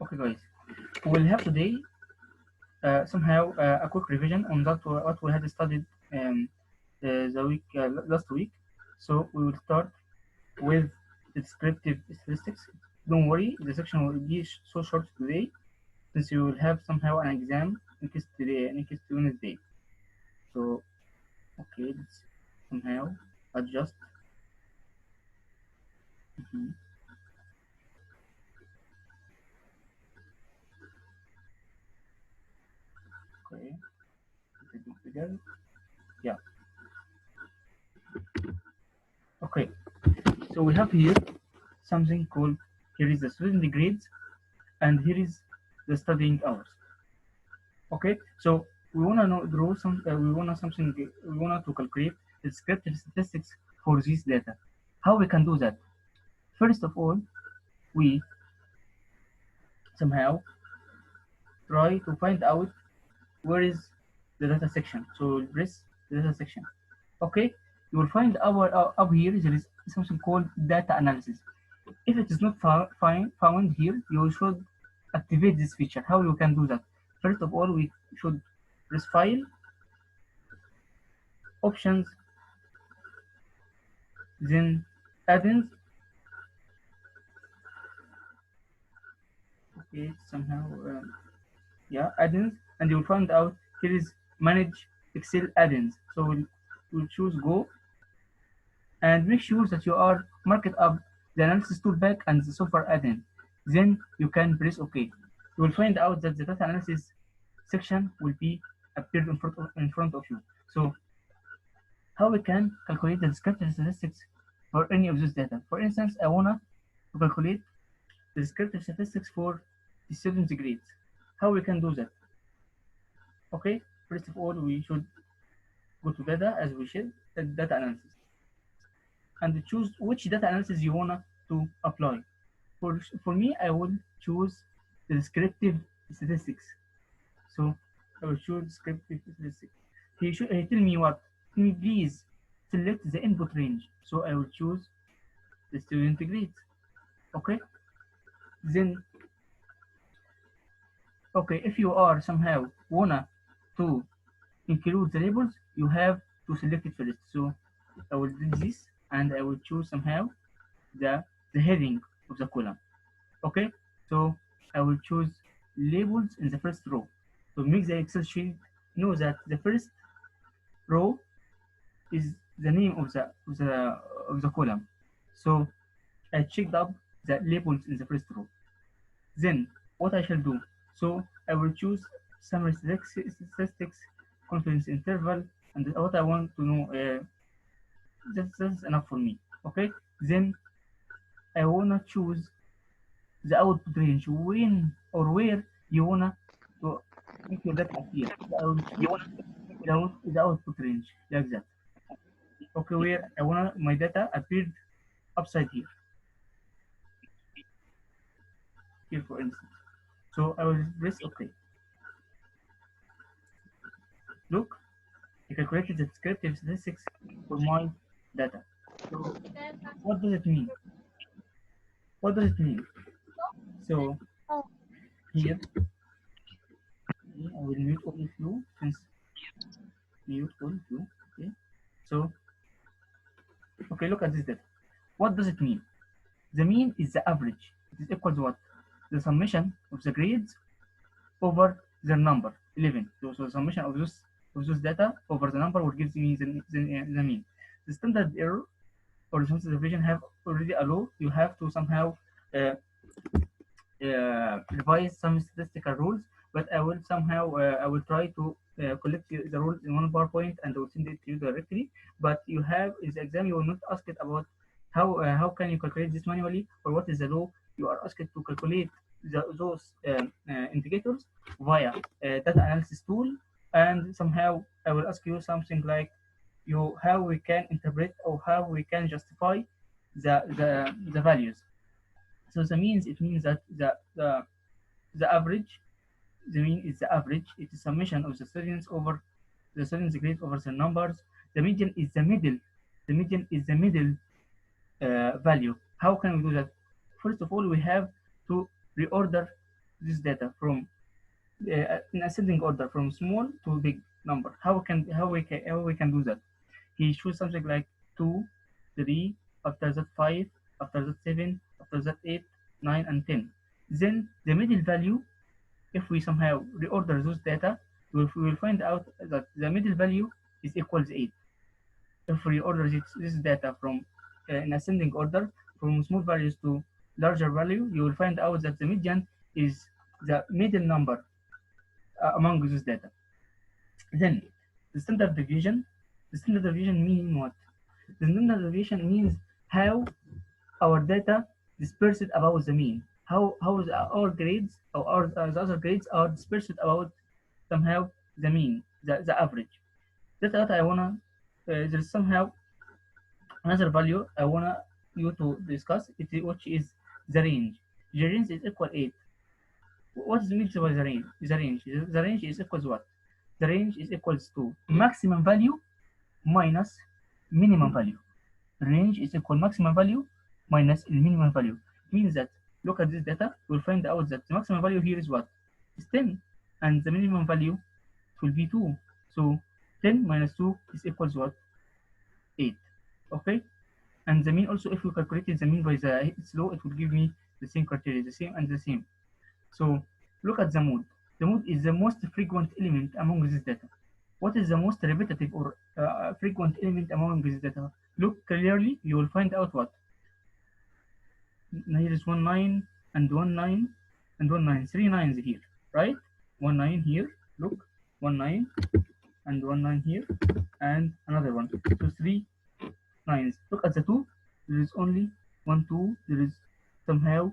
Okay, guys, we'll have today somehow a quick revision on that what we had studied the week last week. So we will start with descriptive statistics. Don't worry, the section will be so short today since you will have somehow an exam next Wednesday. So okay, let's somehow adjust. Mhm. Okay, it's a bit bigger. Yeah. Okay. So we have here something called, here is the student grades and here is the studying hours. Okay, so we wanna know draw some we wanna to calculate the descriptive statistics for this data. How we can do that? First of all, we somehow try to find out where is the data section. So we'll press the data section. Okay, you will find our up here there is something called data analysis. If it is not found here, you should activate this feature. How you can do that? First of all, we should press file, options, then add-ins. Okay, somehow yeah, add-ins, and you'll find out here is manage Excel add-ins. So we'll choose go and make sure that you are marked up the analysis toolback and the software add-in. Then you can press OK. You will find out that the data analysis section will be appeared in front of you. So how we can calculate the descriptive statistics for any of this data? For instance, I wanna to calculate the descriptive statistics for the student's grades. How we can do that? Okay, first of all, we should go to data as we should, data analysis, and choose which data analysis you wanna to apply. For me, I will choose the descriptive statistics. So I will choose descriptive statistics. He tell me what? Tell me please select the input range. So I will choose the student grades. Okay. Then okay, if you are somehow wanna to include the labels, you have to select it first. So I will do this and I will choose somehow the heading of the column. Okay, so I will choose labels in the first row to make the Excel sheet know that the first row is the name of the column. So I checked up the labels in the first row. Then what I shall do? So I will choose summary statistics, confidence interval, and what I want to know. That's enough for me. Okay. Then I wanna choose the output range when or where you wanna to make your data appear. I will choose the output range like that. Okay, where I wanna my data appeared upside here for instance. So I will press OK. Look, I calculated the descriptive statistics for my data. So what does it mean? What does it mean? So here, I will mute all of you since mute all of you. Okay. So okay, look at this data. What does it mean? The mean is the average. It is equal to what? The summation of the grades over their number, 11. So the summation of those data over the number will give me the mean. The standard error or the standard deviation have already allowed you have to somehow uh, revise some statistical rules, but I will somehow I will try to collect the rules in one PowerPoint and I will send it to you directly. But you have in the exam you will not ask it about how can you calculate this manually or what is the law. You are asked to calculate those indicators via data analysis tool, and somehow I will ask you something like you how we can interpret or how we can justify the values. So the means it means that the average, the mean is the average. It is summation of the students over the students' grades over the numbers. The median is the middle. The median is the middle value. How can we do that? First of all, we have to reorder this data from in ascending order from small to big number. How we can do that? He choose something like 2, 3, after that 5, after that 7, after that 8, 9, and 10. Then the middle value, if we somehow reorder those data, we will find out that the middle value is equals 8. If we order this data from in ascending order from small values to larger value, you will find out that the median is the middle number among this data. Then the standard deviation. The standard deviation means what? The standard deviation means how our data dispersed about the mean. How our grades or the other grades are dispersed about somehow the mean, the average. That's what I wanna. There's somehow another value I wanna you to discuss. Which is the range. The range is equal 8. What is meant by the range? The range is equals what? The range is equals to maximum value minus minimum value. Range is equal maximum value minus minimum value. Means that look at this data, you'll find out that the maximum value here is what? Is 10, and the minimum value will be 2. So 10 minus 2 is equals what? 8. Okay? And the mean also, if we calculated the mean by its law, it will give me the same criteria, the same and the same. So look at the mode. The mode is the most frequent element among this data. What is the most repetitive or frequent element among this data? Look clearly, you will find out what? Here is 1 9 and 1 9 and 1 9. 3 nines here, right? 1 9 here, look, 1 9 and 1 9 here, and another one. So 3 nines. Look at the 2, there is only 1 2, there is somehow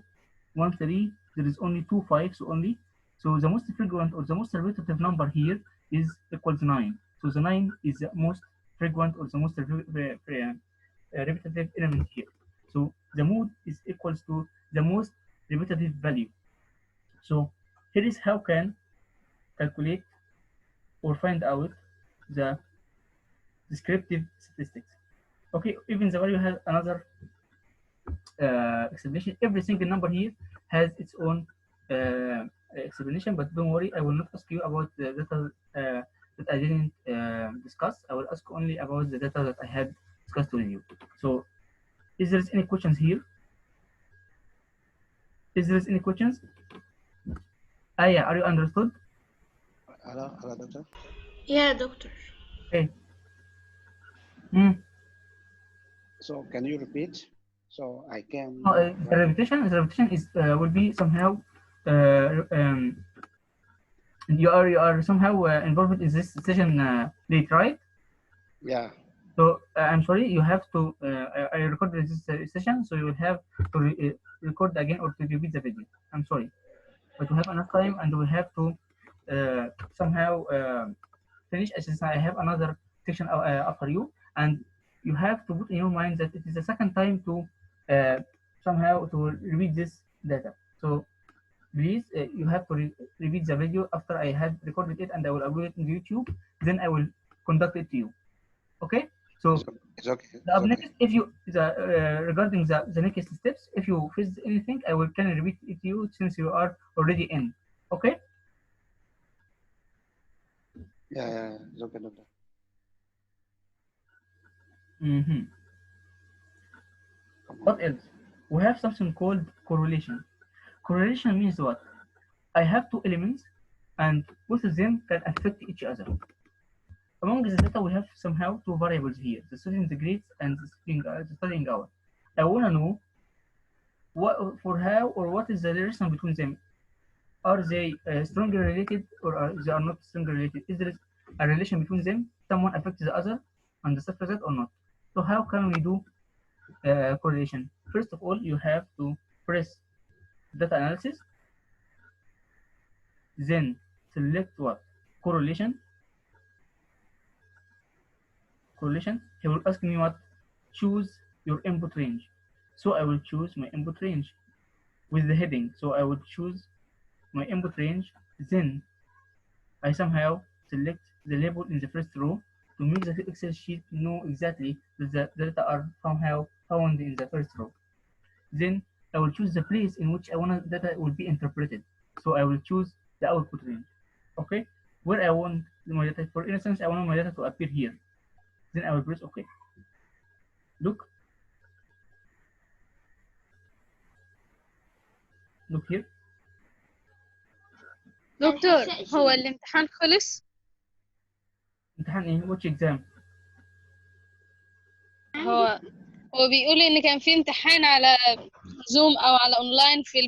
1 3, there is only 2 5s only. So the most frequent or the most repetitive number here is equals 9. So the 9 is the most frequent or the most repetitive element here. So the mode is equals to the most repetitive value. So here is how can calculate or find out the descriptive statistics. Okay, even the value has another explanation. Every single number here has its own explanation, but don't worry, I will not ask you about the data that I didn't discuss. I will ask only about the data that I had discussed with you. So, is there any questions here? Is there any questions? Yeah, are you understood? Hello, doctor. Yeah, doctor. Okay. So can you repeat? So I can. The repetition is will be somehow you are somehow involved in this session late, right? Yeah. So I'm sorry, you have to. I recorded this session, so you will have to record again or to repeat the video. I'm sorry, but we have enough time, and we have to somehow finish. Since I have another section after you, and you have to put in your mind that it is the second time to somehow to repeat this data. So please, you have to repeat the video after I had recorded it, and I will upload it on YouTube. Then I will conduct it to you. Okay? So it's okay. Up next, if you regarding the next steps, if you face anything, I will can repeat it to you since you are already in. Okay? Yeah, it's okay, doctor. What else? We have something called correlation. Correlation means what? I have two elements, and both of them can affect each other. Among the data, we have somehow two variables here: the student grades and the studying hour. I want to know what is the relation between them. Are they strongly related, or they are not strongly related? Is there a relation between them? Someone affects the other and the stuff like that or not? So how can we do correlation? First of all, you have to press data analysis, then select what? Correlation. He will ask me what? Choose your input range. So I will choose my input range with the heading. So I will choose my input range. Then I somehow select the label in the first row to make the Excel sheet know exactly that the data are somehow found in the first row. Then I will choose the place in which I want data will be interpreted. So I will choose the output range. Okay, where I want my data, for instance, I want my data to appear here. Then I will press OK. Look, look here. دكتور هو الامتحان خلص؟ امتحان ايه؟ which exam؟ هو بيقول ان كان في امتحان على زوم او على اونلاين في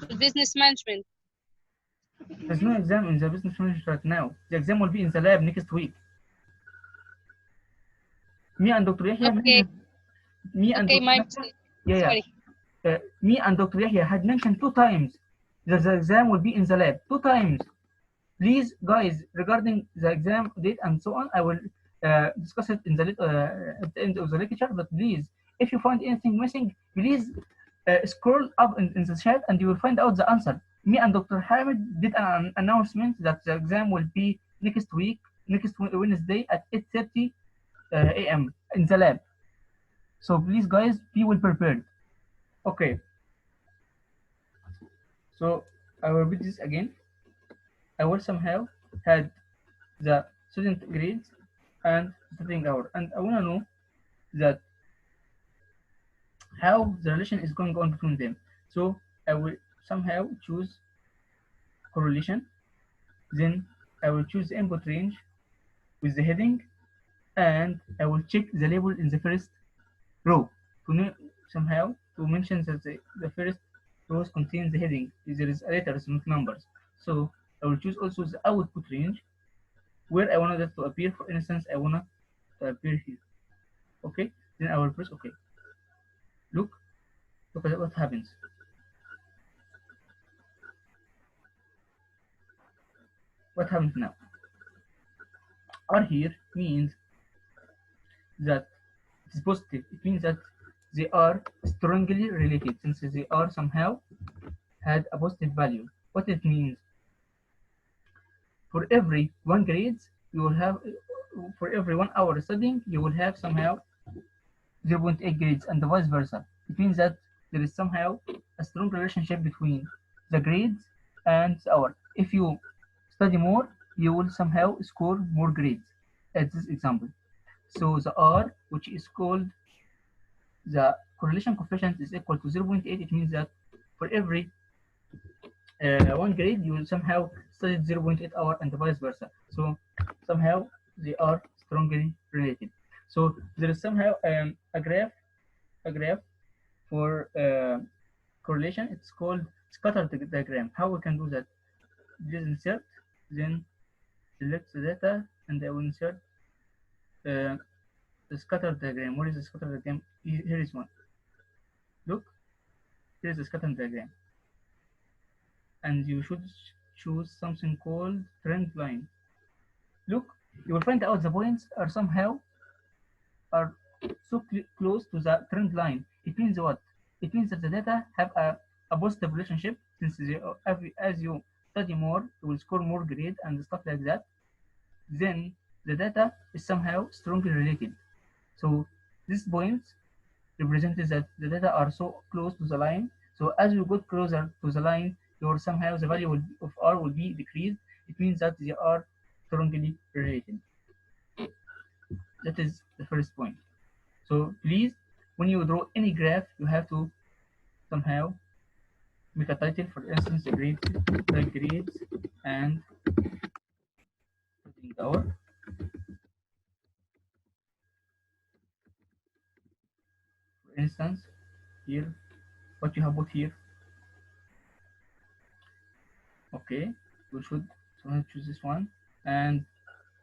البيزنس مانجمنت. There's no exam in the business management right now. The exam will be in the lab next week. Me and Dr. Yahya Okay. me and Okay, Dr. my Yahya, mistake. yeah, Sorry. me and Dr. Yahya had mentioned 2 times that the exam will be in the lab. 2 times. Please, guys, regarding the exam date and so on, I will discuss it in the at the end of the lecture. But please, if you find anything missing, please scroll up in the chat and you will find out the answer. Me and Dr. Hamid did an announcement that the exam will be next week, next Wednesday at 8:30 a.m. in the lab. So please, guys, be well prepared. Okay. So I will repeat this again. I will somehow had the student grades and studying hour, and I want to know that how the relation is going on between them. So I will somehow choose correlation, then I will choose the input range with the heading, and I will check the label in the first row to know somehow to mention that the first rows contains the heading. There is letters, not numbers. So I will choose also the output range where I want that to appear. For instance, I want to appear here. Okay, then I will press OK. Look at what happens. What happens now? R here means that it is positive. It means that they are strongly related since they are somehow had a positive value. What it means? For every 1 grade, you will have, for every 1 hour studying, you will have somehow 0.8 grades and vice versa. It means that there is somehow a strong relationship between the grades and the hour. If you study more, you will somehow score more grades. As this example. So the R, which is called the correlation coefficient, is equal to 0.8. It means that for every 1 grade, you will somehow study 0.8 hour and vice versa. So somehow they are strongly related. So there is somehow a graph for correlation. It's called scatter diagram. How we can do that? Just insert, then select the data, and I will insert the scatter diagram. What is the scatter diagram? Here is one. Look, here is the scatter diagram. And you should choose something called trend line. Look, you will find out the points are somehow are so close to the trend line. It means what? It means that the data have a positive relationship since they, as you study more, you will score more grade and stuff like that. Then the data is somehow strongly related. So this point represents that the data are so close to the line. So as you get closer to the line, your somehow the value of R will be decreased. It means that they are strongly related. That is the first point. So please, when you draw any graph, you have to somehow make a title. For instance, the grades and studying hour. For instance, here, what you have put here. Okay, we should somehow choose this one, and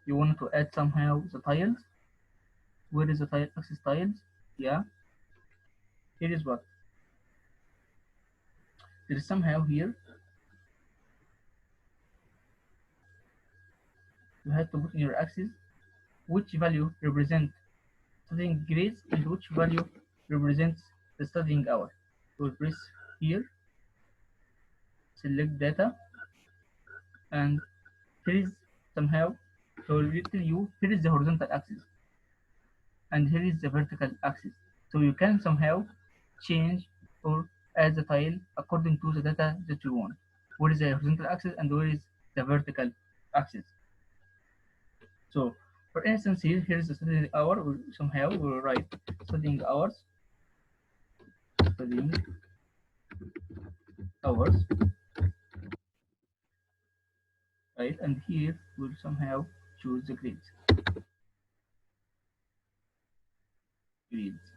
you want to add somehow the tiles. Where is the tile axis tiles? Yeah, here is what there is somehow here. You have to put in your axis which value represents studying grades and which value represents the studying hour. You will press here, select data, and here is somehow, so it will tell you here is the horizontal axis and here is the vertical axis. So you can somehow change or add the tile according to the data that you want. where is the horizontal axis and where is the vertical axis. So for instance, here's the studying hour. Somehow we'll write studying hours, studying hours, right? And here we'll somehow choose the grades. Grades.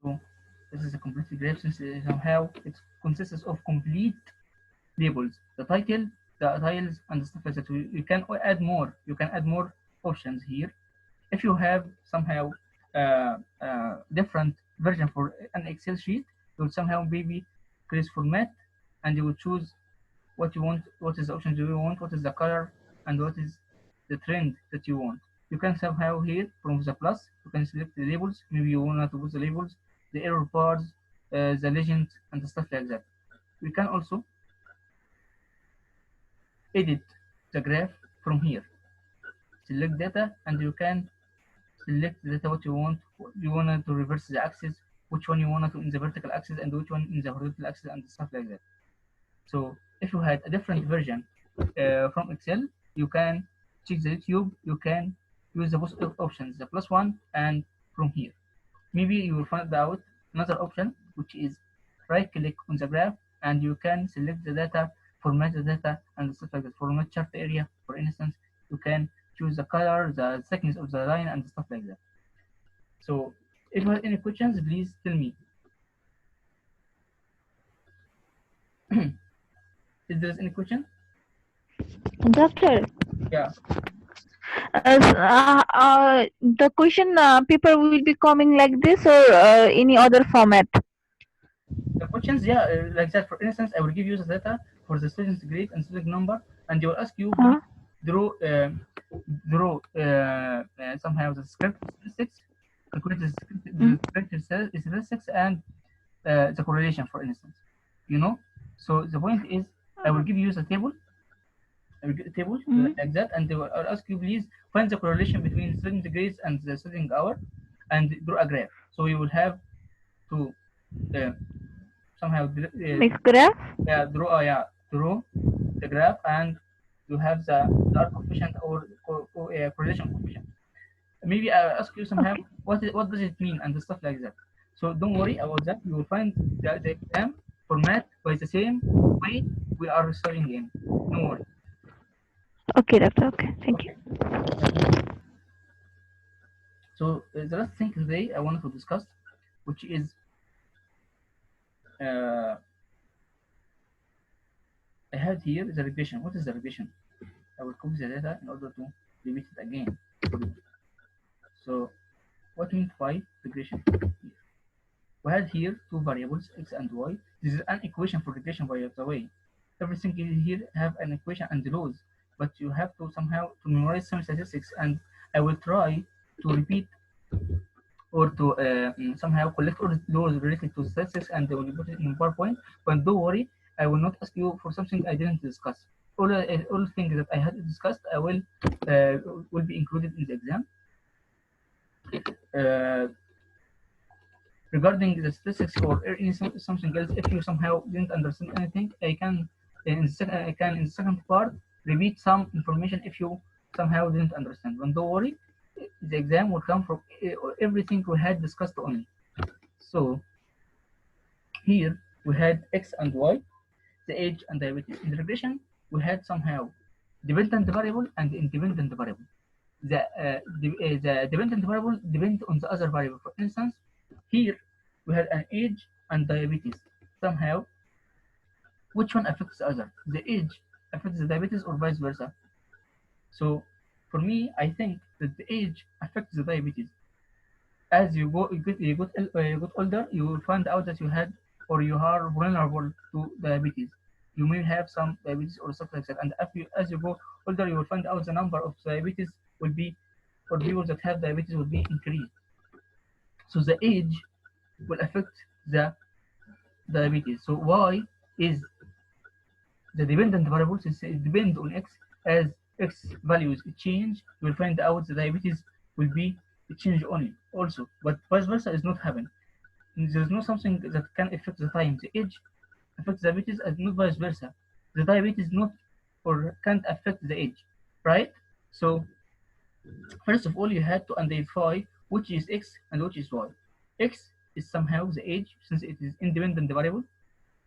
So this is a complete graph since somehow it consists of complete labels, the title, the tiles, and stuff like that. You can add more. You can add more options here. If you have somehow different version for an Excel sheet, you will somehow maybe create format, and you will choose what you want, what is the options you want, what is the color, and what is the trend that you want. You can somehow here from the plus, you can select the labels. Maybe you want to put the labels, the error bars, the legend, and the stuff like that. We can also edit the graph from here. Select data, and you can select the data what you want. You want to reverse the axis, which one you want to in the vertical axis, and which one in the horizontal axis, and stuff like that. So if you had a different version from Excel, you can check the YouTube. You can use the both options, the plus one and from here. Maybe you will find out another option, which is right click on the graph, and you can select the data, format the data, and stuff like that. Format chart area, for instance, you can choose the color, the thickness of the line, and stuff like that. So if you have any questions, please tell me. Is there any question? Doctor, Yeah. the question paper will be coming like this or any other format? The questions, yeah, like that. For instance, I will give you the data for the student's grade and student number, and they will ask you Huh? draw somehow the script statistics, calculate the script statistics, and the correlation, for instance. You know. So the point is, I will give you the table. I will get a table like that, and they will, I'll ask you please find the correlation between student grades and the studying hour, and draw a graph. So you will have to somehow Mixed graph? draw the graph, and you have the R coefficient or correlation coefficient. Maybe I'll ask you somehow what does it mean and stuff like that. So don't worry about that. You will find the exam format by the same way we are studying in. Don't worry. Okay, doctor. Okay, thank you. So the last thing today I wanted to discuss, which is I had here the regression. What is the regression? I will copy the data in order to repeat it again. So what means by regression? We had here two variables, x and y. This is an equation for regression, by the way. Everything here have an equation and laws, but you have to somehow to memorize some statistics, and I will try to repeat or to somehow collect all those related to statistics, and they will put it in PowerPoint. But don't worry, I will not ask you for something I didn't discuss. All things that I had discussed, I will be included in the exam. Regarding the statistics or something else, if you somehow didn't understand anything, I can in the second part repeat some information if you somehow didn't understand. But don't worry, the exam will come from everything we had discussed only. So here we had x and y, the age and diabetes. In the regression, we had somehow dependent variable and independent variable. The dependent variable depends on the other variable. For instance, here we had an age and diabetes. Somehow, which one affects the other? The age affects the diabetes or vice versa? So for me, I think that the age affects the diabetes. As you get older, you will find out that you had or you are vulnerable to diabetes. You may have some diabetes or stuff like that. And as you go older, you will find out the number of diabetes will be, or people that have diabetes will be increased. So the age will affect the diabetes. So Y is the dependent variable, since it depends on X. As X values change, you will find out the diabetes will be change only also, but vice versa is not happening. There is no something that can affect the time. The age affects diabetes and not vice versa. The diabetes not or can't affect the age, right? So first of all, you have to identify which is X and which is Y. X is somehow the age since it is independent variable.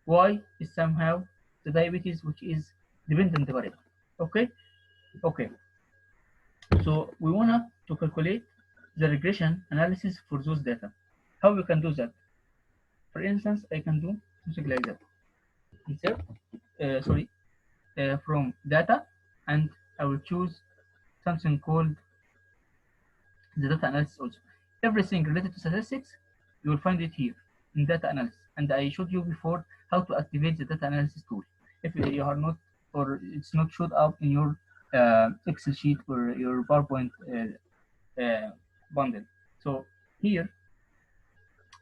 Y is somehow the diabetes which is dependent variable. Okay? Okay. So we wanna to calculate the regression analysis for those data. How we can do that? For instance, I can do something like that. Insert, from data, and I will choose something called the data analysis also. Everything related to statistics, you will find it here in data analysis. And I showed you before how to activate the data analysis tool. If you are not, or it's not showed up in your Excel sheet or your PowerPoint bundle. So here,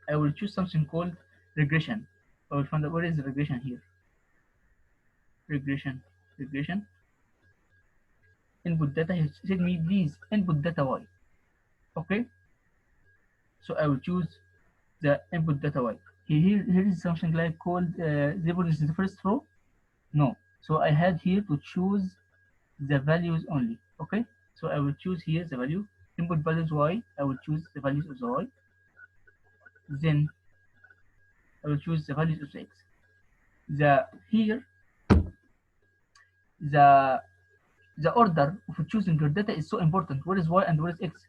I will choose something called regression. I will find out where is the regression here. Regression. Input data. He said me please input data Y. Okay. So I will choose the input data Y. Here is something like called label is the first row. No. So I had here to choose the values only. Okay. So I will choose here the value input values Y. I will choose the values of the Y. Then I will choose the values of the X. The order of choosing your data is so important. Where is Y and where is X?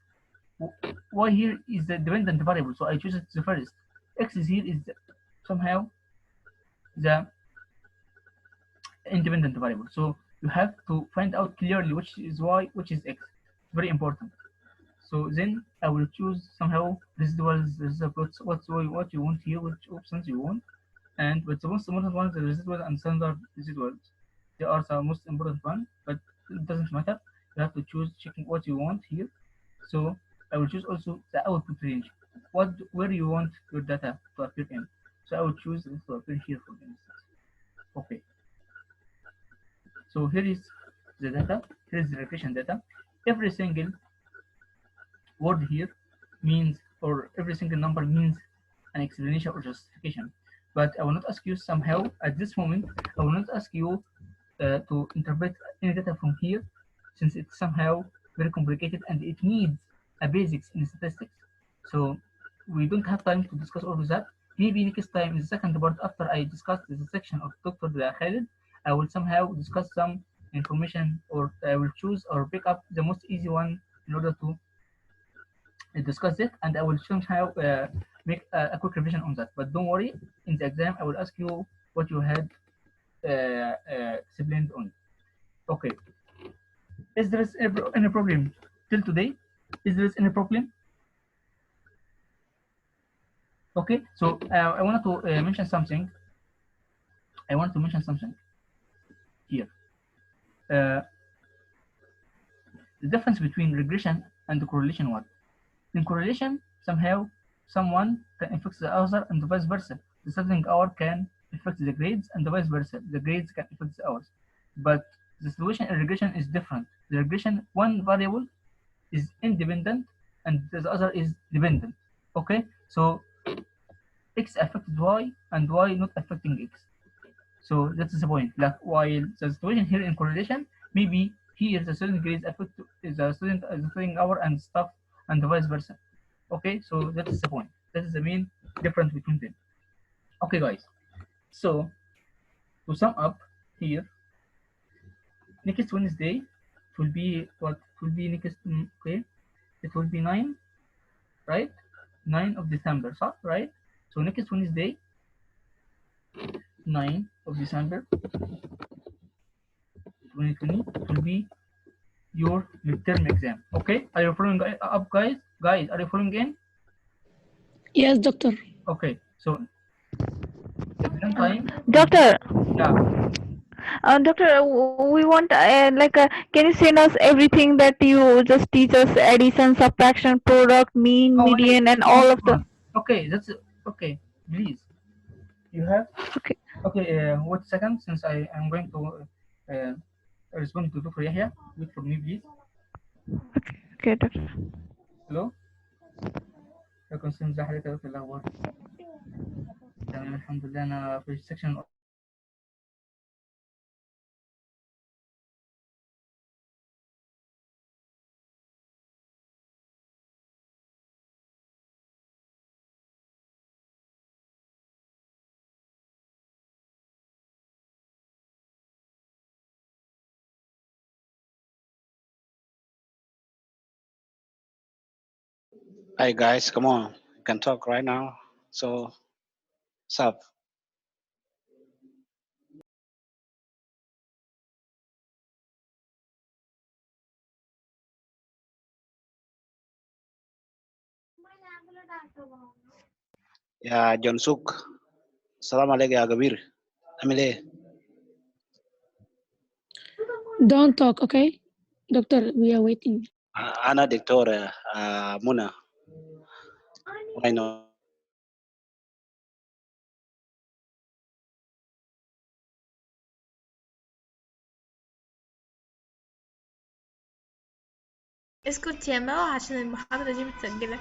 Y here is the dependent variable, so I choose it the first. X is here is somehow the independent variable. So you have to find out clearly which is Y, which is X. It's very important. So then I will choose somehow residuals, what you want here, which options you want. And but the most important one is the residual and standard residuals. They are the most important one, but it doesn't matter. You have to choose checking what you want here. So I will choose also the output range. Where you want your data to appear in. So I will choose this to appear here for instance. Okay. So here is the data. Here is the regression data. Every single word here means, or every single number means an explanation or justification. But I will not ask you somehow at this moment. I will not ask you to interpret any data from here, since it's somehow very complicated and it needs a basics in statistics. So we don't have time to discuss all of that. Maybe next time in the second part, after I discuss the section of Dr. Khalid, I will somehow discuss some information, or I will choose or pick up the most easy one in order to discuss it, and I will somehow make a quick revision on that. But don't worry, in the exam I will ask you what you had explained on. Okay. Is there any problem till today? Is there any problem? Okay. So I wanted to mention something. I want to mention something here. The difference between regression and correlation. What? In correlation, somehow someone can affect the other and vice versa. The studying hour can affect the grades and vice versa. The grades can affect the hours. But the situation in regression is different. The regression, one variable is independent and the other is dependent. Okay, so X affected Y and Y not affecting X. So that's the point. Like while the situation here in correlation, maybe here the student grades affect the studying hour and stuff and vice versa. Okay, so that is the point. That is the main difference between them. Okay, guys. So to sum up here, next Wednesday it will be what? It will be next. Okay, it will be 9, right? 9 of December, so, right? So next Wednesday, 9 of December 2020, it will be your midterm exam. Okay, are you following up, guys? Guys, are you following in? Yes, doctor. Okay, so exam time. Doctor. Yeah. Doctor, we want can you send us everything that you just teach us, addition, subtraction, product, mean, median, and all of the. Okay, that's okay. Please, you have. Okay. Okay. Wait a second, since I am going to respond to Dr. Yahya. Wait for me, please. Okay, doctor. Hello. لكن سنزح عليك في الأخبار. تمام الحمد لله. أنا في السكشن Hi guys, come on, you can talk right now. So, what's up? يا جون سوك، السلام عليك يا كبير، عامل ايه؟ Don't talk, okay? Doctor, we are waiting. أنا دكتورة منى. Why not? اسكت يا مو عشان المحاضرة دي متسجلة.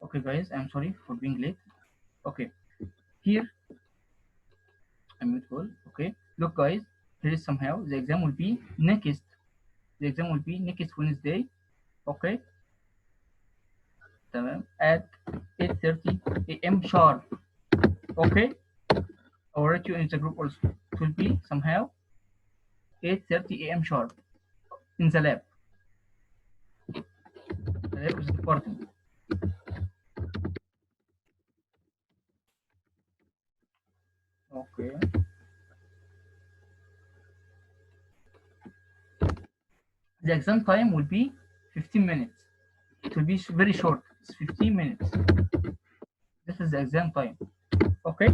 okay guys, I'm sorry for being late. Okay, here I'm mutual. Okay, look guys, here is somehow the exam will be next. The exam will be next Wednesday. Okay, تمام at 8:30 a.m. sharp. Okay, I'll write you in the group also. It will be somehow 8:30 a.m. sharp in the lab. The lab is important. Okay. The exam time will be 15 minutes. It will be very short. It's 15 minutes. This is the exam time. Okay.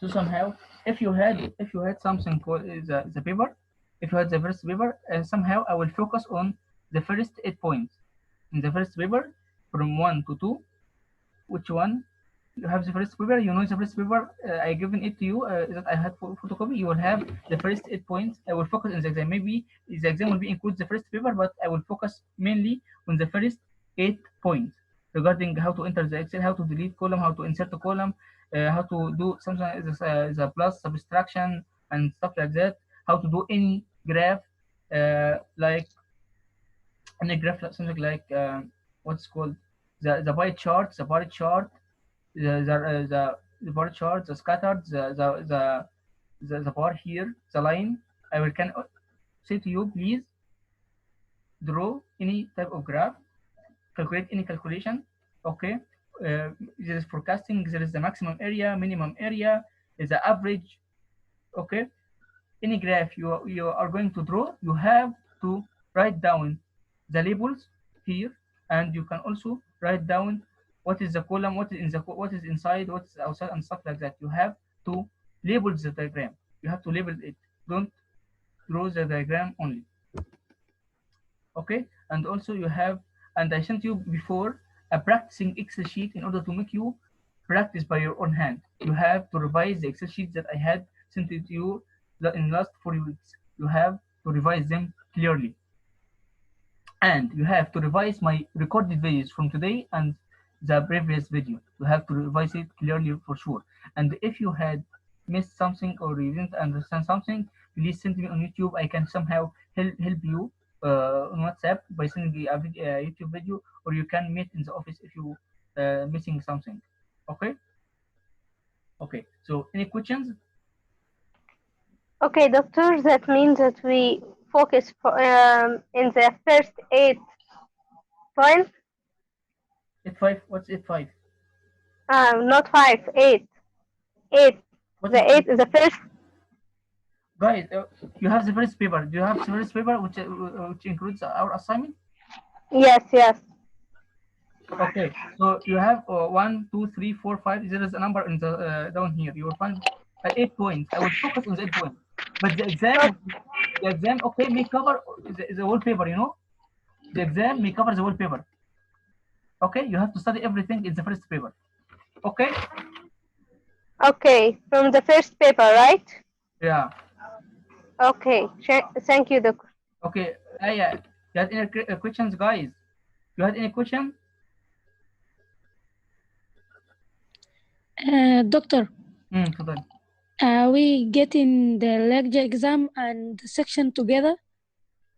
So somehow, if you had something called the paper, if you had the first paper, somehow I will focus on the first 8 points in the first paper from 1 to 2. Which one? You have the first paper. You know the first paper. I given it to you that I had photocopy. You will have the first 8 points. I will focus on the exam. Maybe the exam will be include the first paper, but I will focus mainly on the first 8 points regarding how to enter the Excel, how to delete column, how to insert a column, how to do something the plus subtraction and stuff like that. How to do any graph, like any graph, something like what's called the pie chart, the bar chart, the bar chart, the scattered, the bar here, the line. I will can say to you, please draw any type of graph, calculate any calculation. Okay, there is forecasting, there is the maximum area, minimum area, is the average. Okay, any graph you are going to draw, you have to write down the labels here, and you can also write down what is the column, what is in the what is inside, what is outside, and stuff like that. You have to label the diagram. You have to label it. Don't draw the diagram only. Okay, and also you have, and I sent you before a practicing Excel sheet in order to make you practice by your own hand. You have to revise the Excel sheet that I had sent it to you in the last 4 weeks. You have to revise them clearly. And you have to revise my recorded videos from today and the previous video. You have to revise it clearly for sure. And if you had missed something or you didn't understand something, please send me on YouTube. I can somehow help you on WhatsApp by sending a YouTube video, or you can meet in the office if you missing something. Okay. Okay. So any questions? Okay, doctor, that means that we focus in the first 8 points. 8.5. What's 8.5? Not 5, 8. 8. What The 8 is the first. Guys, you have the first paper. Do you have the first paper which includes our assignment? Yes, yes. Okay, so you have 1, 2, 3, 4, 5. There is a number in the down here. You will find 8 points. I will focus on the 8 points. But the exam, okay, may cover the whole paper. You know, the exam may cover the whole paper. Okay, you have to study everything in the first paper. Okay. Okay, from the first paper, right? Yeah. Okay, thank you, doctor. Okay, yeah. You had any questions, guys? You had any question? Doctor, تفضل. are we getting the lecture exam and the section together?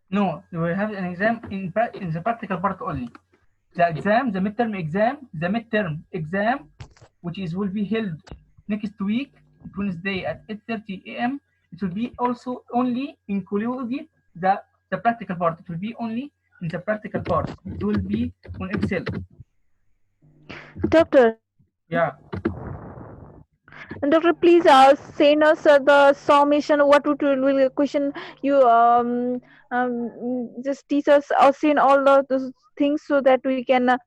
No, you will have an exam in the practical part only. The exam, the midterm exam, which will be held next week, Wednesday at 8:30 a.m. It will be also only included the practical part. It will be only in the practical part. It will be on Excel. Doctor. Yeah. Doctor, please send us the summation. What would be the question? You just teach us or send all those things so that we can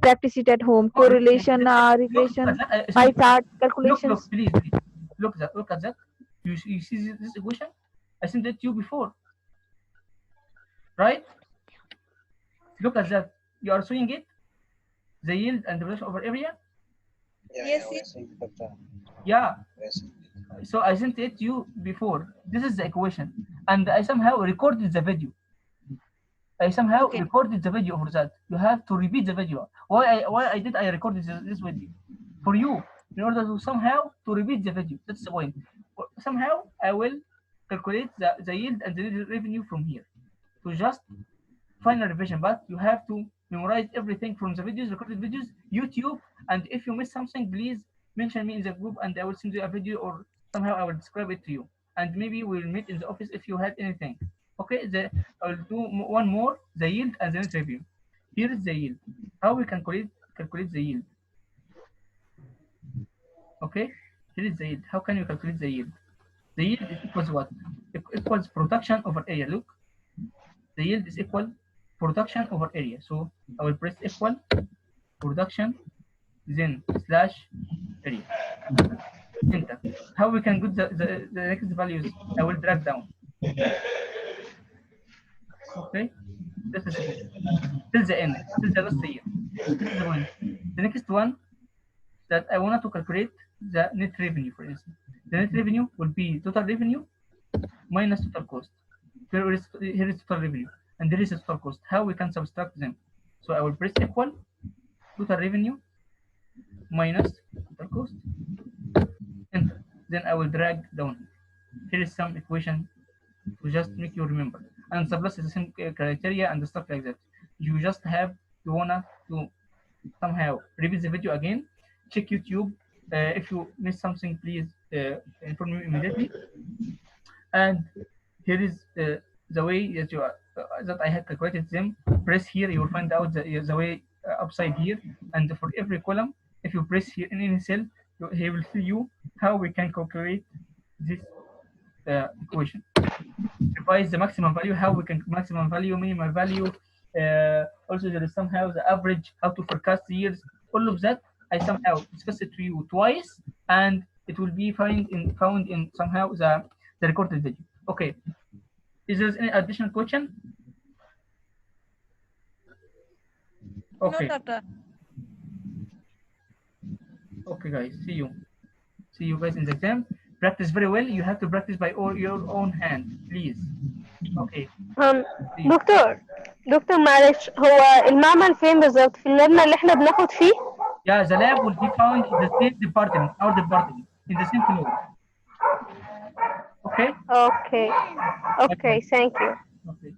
practice it at home. Correlation, regression, pie chart, calculations. Look, please. Look at that. You see this equation? I sent it to you before. Right? Look at that. You are seeing it? The yield and the relation over area? Yes. Yeah. So I sent it to you before. This is the equation. And I somehow recorded the video. Recorded the video for that. You have to repeat the video. Why I recorded this video? For you, in order to somehow to repeat the video. That's the point. Somehow I will calculate the yield and the revenue from here. To just final revision, but you have to memorize everything from the videos, recorded videos, YouTube, and if you miss something, please mention me in the group and I will send you a video or somehow I will describe it to you. And maybe we'll meet in the office if you had anything. Okay, I will do one more, the yield and the net revenue. Here is the yield. How we can calculate the yield. Okay, here is the yield. How can you calculate the yield? The yield is equals what? It equals production over area. Look, the yield is equal production over area. So I will press equal production, then slash area. Enter. How we can get the next values? I will drag down. Okay, this is it. Till the end, till the last year. This is the one. The next one that I wanted to calculate the net revenue, for instance. The net revenue will be total revenue minus total cost. Here is total revenue, and there is a total cost. How we can subtract them? So I will press equal total revenue minus total cost. Enter. Then I will drag down. Here is some equation to just make you remember. And surplus is the same criteria and stuff like that. You just have to wanna to somehow repeat the video again. Check YouTube. If you miss something, please inform me immediately. And here is the way that you that I had calculated them. Press here, you will find out the way upside here. And for every column, if you press here in any cell, he will tell you how we can calculate this equation. Revise the maximum value, how we can maximum value, minimum value. Also, there is somehow the average, how to forecast years. All of that I somehow discussed it to you twice, and it will be found in somehow the recorded video. Okay. Is there any additional question? Okay. No, doctor. Okay, guys. See you guys in the exam. Practice very well. You have to practice by your own hand, please. Okay. دكتور معلش، هو المعمل فين بالظبط؟ في اللجنة اللي احنا بناخد فيه؟ Yeah, the lab will be found in the same department, our department, in the same floor. Okay? Okay, thank you. Okay.